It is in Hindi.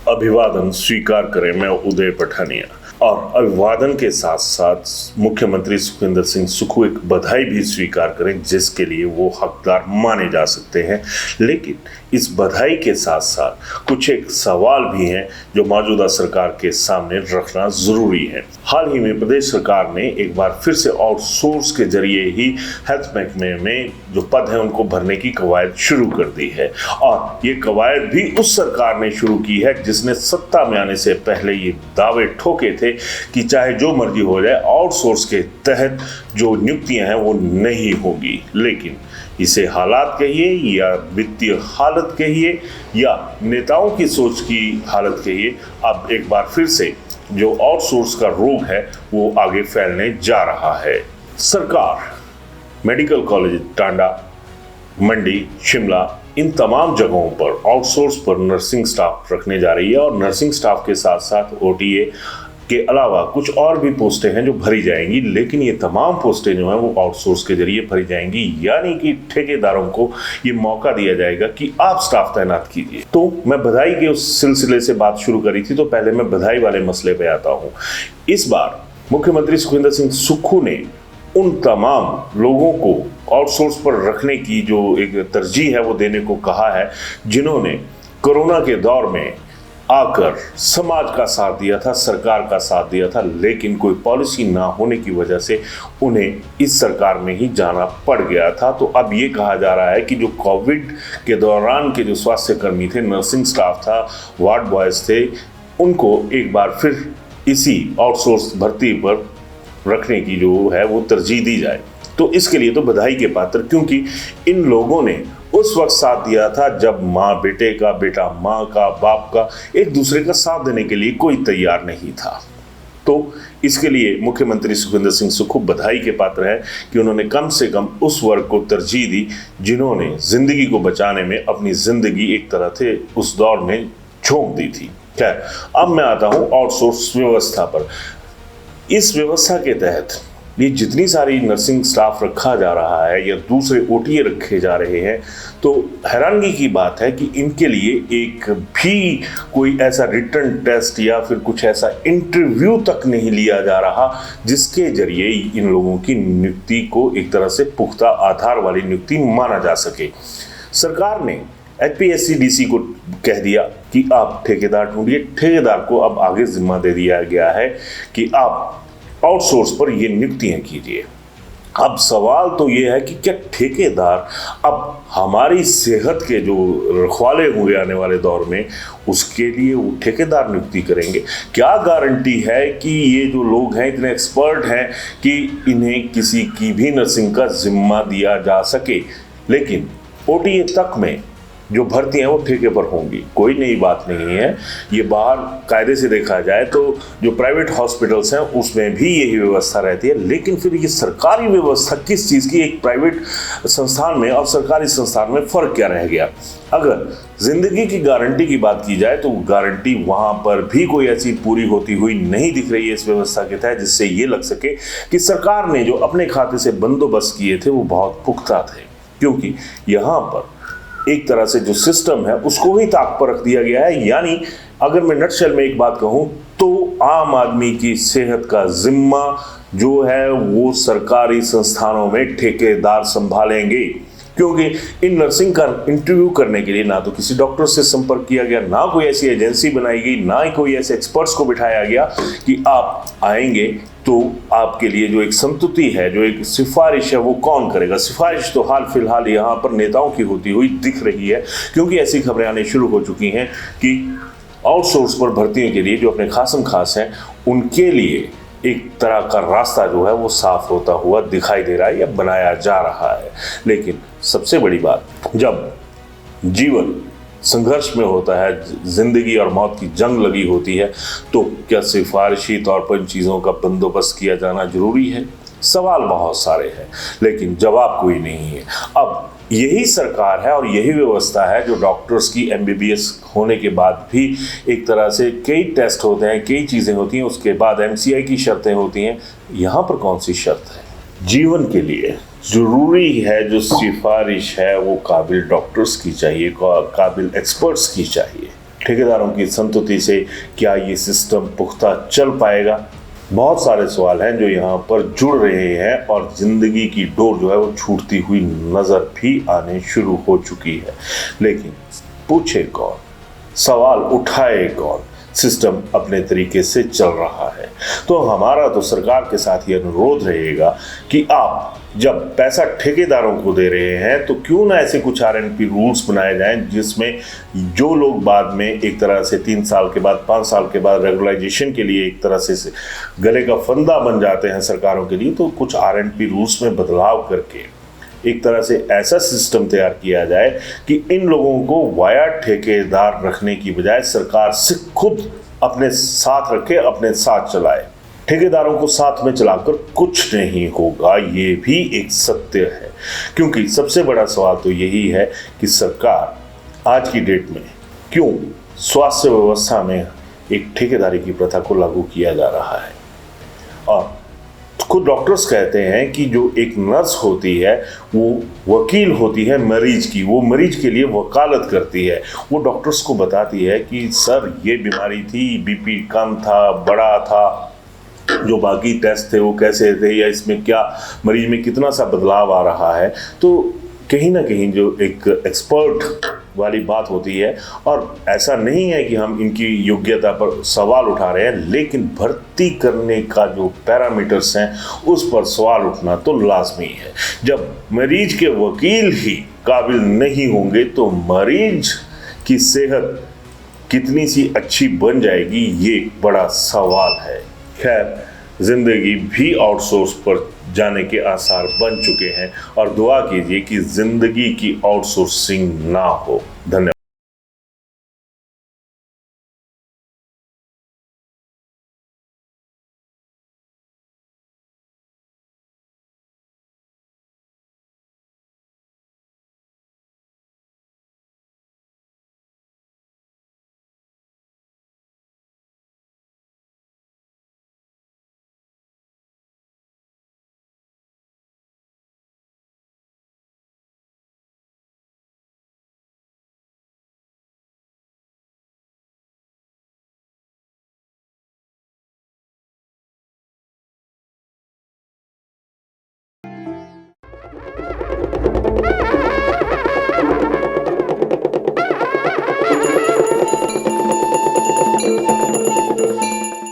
अभिवादन स्वीकार करें। मैं उदय पठानिया। और अभिवादन के साथ साथ मुख्यमंत्री सुखविंदर सिंह सुक्खू एक बधाई भी स्वीकार करें, जिसके लिए वो हकदार माने जा सकते हैं। लेकिन इस बधाई के साथ साथ कुछ एक सवाल भी हैं जो मौजूदा सरकार के सामने रखना जरूरी है। हाल ही में प्रदेश सरकार ने एक बार फिर से आउटसोर्स के जरिए ही हेल्थ महकमे में जो पद हैं उनको भरने की कवायद शुरू कर दी है। और ये कवायद भी उस सरकार ने शुरू की है जिसने सत्ता में आने से पहले ये दावे ठोके थे कि चाहे जो मर्जी हो जाए, आउटसोर्स के तहत जो नियुक्तियां हैं वो नहीं होगी। लेकिन इसे हालात कहिए या वित्तीय हालत कहिए या नेताओं की सोच की हालत कहिए, अब एक बार फिर से जो आउटसोर्स का रोग है वो आगे फैलने जा रहा है। सरकार मेडिकल कॉलेज टांडा, मंडी, शिमला, इन तमाम जगहों पर आउटसोर्स पर नर्सिंग स्टाफ रखने जा रही है और नर्सिंग स्टाफ के साथ साथ ओटीए के अलावा कुछ और भी पोस्टें हैं जो भरी जाएंगी। लेकिन ये तमाम पोस्टें जो हैं वो आउटसोर्स के जरिए भरी जाएंगी, यानी कि ठेकेदारों को ये मौका दिया जाएगा कि आप स्टाफ तैनात कीजिए। तो मैं बधाई के उस सिलसिले से बात शुरू करी थी, तो पहले मैं बधाई वाले मसले पे आता हूँ। इस बार मुख्यमंत्री सुखविंदर सिंह सुक्खू ने उन तमाम लोगों को आउटसोर्स पर रखने की जो एक तरजीह है वो देने को कहा है, जिन्होंने कोरोना के दौर में आकर समाज का साथ दिया था, सरकार का साथ दिया था, लेकिन कोई पॉलिसी ना होने की वजह से उन्हें इस सरकार में ही जाना पड़ गया था। तो अब ये कहा जा रहा है कि जो कोविड के दौरान के जो स्वास्थ्य कर्मी थे, नर्सिंग स्टाफ था, वार्ड बॉयज थे, उनको एक बार फिर इसी आउटसोर्स भर्ती पर रखने की जो है वो तरजीह दी जाए। तो इसके लिए तो बधाई के पात्र, क्योंकि इन लोगों ने उस वक्त साथ दिया था जब माँ बेटे का, बेटा माँ का, बाप का, एक दूसरे का साथ देने के लिए कोई तैयार नहीं था। तो इसके लिए मुख्यमंत्री सुखविंदर सिंह सुक्खू बधाई के पात्र हैं कि उन्होंने कम से कम उस वर्ग को तरजीह दी जिन्होंने जिंदगी को बचाने में अपनी जिंदगी एक तरह से उस दौर में झोंक दी थी। खैर, अब मैं आता हूँ आउटसोर्स व्यवस्था पर। इस व्यवस्था के तहत ये जितनी सारी नर्सिंग स्टाफ रखा जा रहा है या दूसरे ओटीए रखे जा रहे हैं, तो हैरानगी की बात है कि इनके लिए एक भी कोई ऐसा रिटन टेस्ट या फिर कुछ ऐसा इंटरव्यू तक नहीं लिया जा रहा जिसके जरिए इन लोगों की नियुक्ति को एक तरह से पुख्ता आधार वाली नियुक्ति माना जा सके। सरकार ने एचपीएससी-डीसी को कह दिया कि आप ठेकेदार ढूंढिए। ठेकेदार को अब आगे जिम्मा दे दिया गया है कि आप आउटसोर्स पर ये नियुक्तियां कीजिए। अब सवाल तो ये है कि क्या ठेकेदार अब हमारी सेहत के जो रखवाले हुए आने वाले दौर में उसके लिए वो ठेकेदार नियुक्ति करेंगे? क्या गारंटी है कि ये जो लोग हैं इतने एक्सपर्ट हैं कि इन्हें किसी की भी नर्सिंग का जिम्मा दिया जा सके? लेकिन ओटीए तक में जो भर्तियां वो ठेके पर होंगी, कोई नई बात नहीं है। ये बाहर कायदे से देखा जाए तो जो प्राइवेट हॉस्पिटल्स हैं उसमें भी यही व्यवस्था रहती है। लेकिन फिर ये सरकारी व्यवस्था किस चीज़ की? एक प्राइवेट संस्थान में और सरकारी संस्थान में फ़र्क क्या रह गया? अगर जिंदगी की गारंटी की बात की जाए तो गारंटी वहाँ पर भी कोई ऐसी पूरी होती हुई नहीं दिख रही है इस व्यवस्था के तहत जिससे ये लग सके कि सरकार ने जो अपने खाते से बंदोबस्त किए थे वो बहुत पुख्ता थे। क्योंकि यहाँ पर एक तरह से जो सिस्टम है उसको ही ताक पर रख दिया गया है। यानी अगर मैं नटशेल में एक बात कहूँ तो आम आदमी की सेहत का जिम्मा जो है वो सरकारी संस्थानों में ठेकेदार संभालेंगे। क्योंकि इन नर्सिंग का इंटरव्यू करने के लिए ना तो किसी डॉक्टर से संपर्क किया गया, ना कोई ऐसी एजेंसी बनाई गई, ना ही कोई ऐसे एक्सपर्ट्स को बिठाया गया कि आप आएंगे तो आपके लिए जो एक संतुति है, जो एक सिफारिश है, वो कौन करेगा? सिफारिश तो हाल फिलहाल यहाँ पर नेताओं की होती हुई दिख रही है, क्योंकि ऐसी खबरें आने शुरू हो चुकी हैं कि आउटसोर्स पर भर्तियों के लिए जो अपने खासम खास हैं उनके लिए एक तरह का रास्ता जो है वो साफ होता हुआ दिखाई दे रहा है या बनाया जा रहा है। लेकिन सबसे बड़ी बात, जब जीवन संघर्ष में होता है, जिंदगी और मौत की जंग लगी होती है, तो क्या सिफारिशी तौर पर इन चीज़ों का बंदोबस्त किया जाना जरूरी है? सवाल बहुत सारे हैं लेकिन जवाब कोई नहीं है। अब यही सरकार है और यही व्यवस्था है जो डॉक्टर्स की एमबीबीएस होने के बाद भी एक तरह से कई टेस्ट होते हैं, कई चीज़ें होती हैं, उसके बाद एमसीआई की शर्तें होती हैं। यहाँ पर कौन सी शर्त है? जीवन के लिए ज़रूरी है जो सिफारिश है वो काबिल डॉक्टर्स की चाहिए, काबिल एक्सपर्ट्स की चाहिए। ठेकेदारों की संतुष्टि से क्या ये सिस्टम पुख्ता चल पाएगा? बहुत सारे सवाल हैं जो यहाँ पर जुड़ रहे हैं और जिंदगी की डोर जो है वो छूटती हुई नजर भी आने शुरू हो चुकी है। लेकिन पूछे कौन, सवाल उठाए कौन? सिस्टम अपने तरीके से चल रहा है। तो हमारा तो सरकार के साथ ही अनुरोध रहेगा कि आप जब पैसा ठेकेदारों को दे रहे हैं तो क्यों ना ऐसे कुछ आरएनपी रूल्स बनाए जाएं जिसमें जो लोग बाद में एक तरह से 3 साल के बाद 5 साल के बाद रेगुलाइजेशन के लिए एक तरह से गले का फंदा बन जाते हैं सरकारों के लिए, तो कुछ आरएनपी रूल्स में बदलाव करके एक तरह से ऐसा सिस्टम तैयार किया जाए कि इन लोगों को वाया ठेकेदार रखने की बजाय सरकार से खुद अपने साथ रखे, अपने साथ चलाए। ठेकेदारों को साथ में चलाकर कुछ नहीं होगा, ये भी एक सत्य है। क्योंकि सबसे बड़ा सवाल तो यही है कि सरकार आज की डेट में क्यों स्वास्थ्य व्यवस्था में एक ठेकेदारी की प्रथा को लागू किया जा रहा है। और खुद डॉक्टर्स कहते हैं कि जो एक नर्स होती है वो वकील होती है मरीज की, वो मरीज के लिए वकालत करती है। वो डॉक्टर्स को बताती है कि सर ये बीमारी थी, बीपी कम था, बड़ा था, जो बाकी टेस्ट थे वो कैसे थे, या इसमें क्या मरीज में कितना सा बदलाव आ रहा है। तो कहीं ना कहीं जो एक एक्सपर्ट वाली बात होती है, और ऐसा नहीं है कि हम इनकी योग्यता पर सवाल उठा रहे हैं, लेकिन भर्ती करने का जो पैरामीटर्स हैं उस पर सवाल उठना तो लाजमी है। जब मरीज के वकील ही काबिल नहीं होंगे तो मरीज की सेहत कितनी सी अच्छी बन जाएगी, ये एक बड़ा सवाल है। खैर, जिंदगी भी आउटसोर्स पर जाने के आसार बन चुके हैं और दुआ कीजिए कि जिंदगी की आउटसोर्सिंग ना हो। धन्यवाद।